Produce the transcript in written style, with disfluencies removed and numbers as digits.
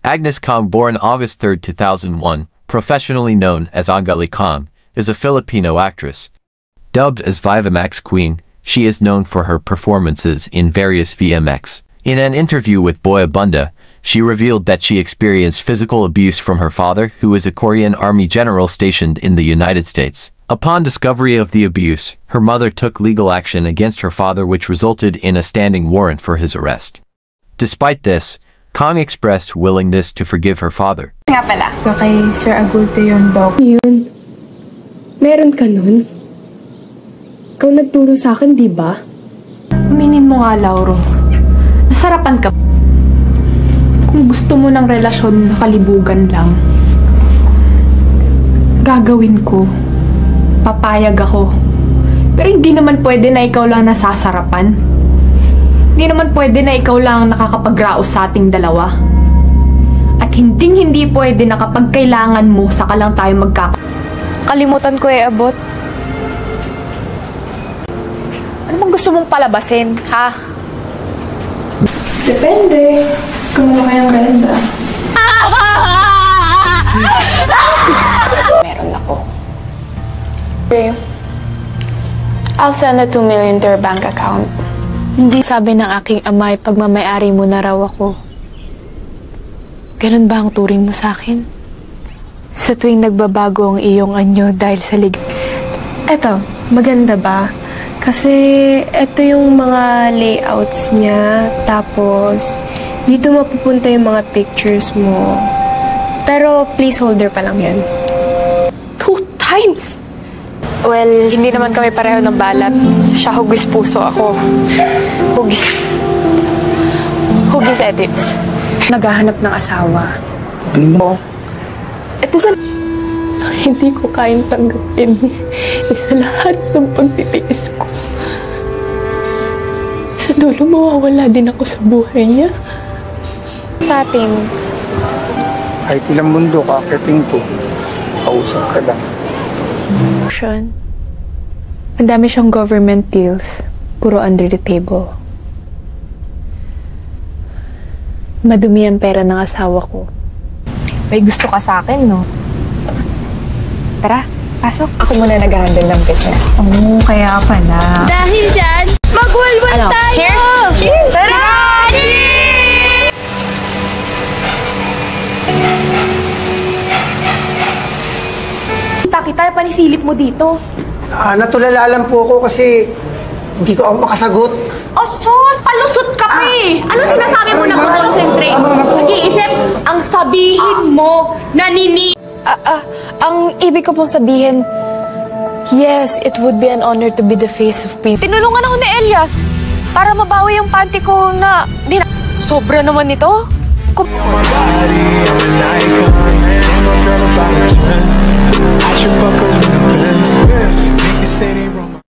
Agnes Kong, born August 3, 2001, professionally known as Angeli Kong, is a Filipino actress. Dubbed as Vivamax Queen, she is known for her performances in various VMX. In an interview with Boy Abunda, she revealed that she experienced physical abuse from her father, who is a Korean army general stationed in the United States. Upon discovery of the abuse, her mother took legal action against her father, which resulted in a standing warrant for his arrest. Despite this, Kong expressed willingness to forgive her father. Nga pala. Kay Sir Agulto yun, Doc. Yun. Meron ka nun? Ikaw nagturo sa akin, di ba? Aminin mo nga, Lauro. Nasarapan ka. Kung gusto mo ng relasyon na kalibugan lang, gagawin ko. Papayag ako. Pero hindi naman pwede na ikaw lang nasasarapan. Hindi naman pwede na ikaw lang nakakapagraos sa ating dalawa. At hindi pwede na kapag kailangan mo, saka lang tayo Kalimutan ko abot. Ano bang gusto mong palabasin, ha? Depende. Kung ano kayang ganda. Meron ako. I'll send the 2 million to your bank account. Hindi sabi ng aking ama ay pagmamayari mo na raw ako. Ganun ba ang turing mo sa akin? Sa tuwing nagbabago ang iyong anyo dahil sa Eto, maganda ba? Kasi eto yung mga layouts niya, tapos dito mapupunta yung mga pictures mo. Pero placeholder pa lang yan. 2 times! Well, hindi naman kami pareho ng balat. Siya hugis puso, ako hugis edits. Naghahanap ng asawa. Ano mo? At hindi ko kayang tanggapin sa lahat ng pagtitiis ko. Sa dulo, mawawala din ako sa buhay niya. Sa atin. Kahit ilang mundo kakating ko, kausap ka lang. Ang dami siyang government deals, puro under the table. Madumi ang pera ng asawa ko. May gusto ka sa akin, no? Tara, pasok. Ako muna nag-handle ng business. Oo, kaya pala. Dahil dyan, magwalwal tayo! Cheers! Cheers! Tara! Kita panisilip mo dito. Natulala lang po ako kasi hindi ko ako makasagot. Oh, sus! Palusot ka pa eh! Anong sinasabi mo na concentrate? Nag-iisip, ang sabihin mo, Ang ibig ko pong sabihin, yes, it would be an honor to be the face of people. Tinulungan ako ni Elias para mabawi yung panty ko na... Sobra naman ito.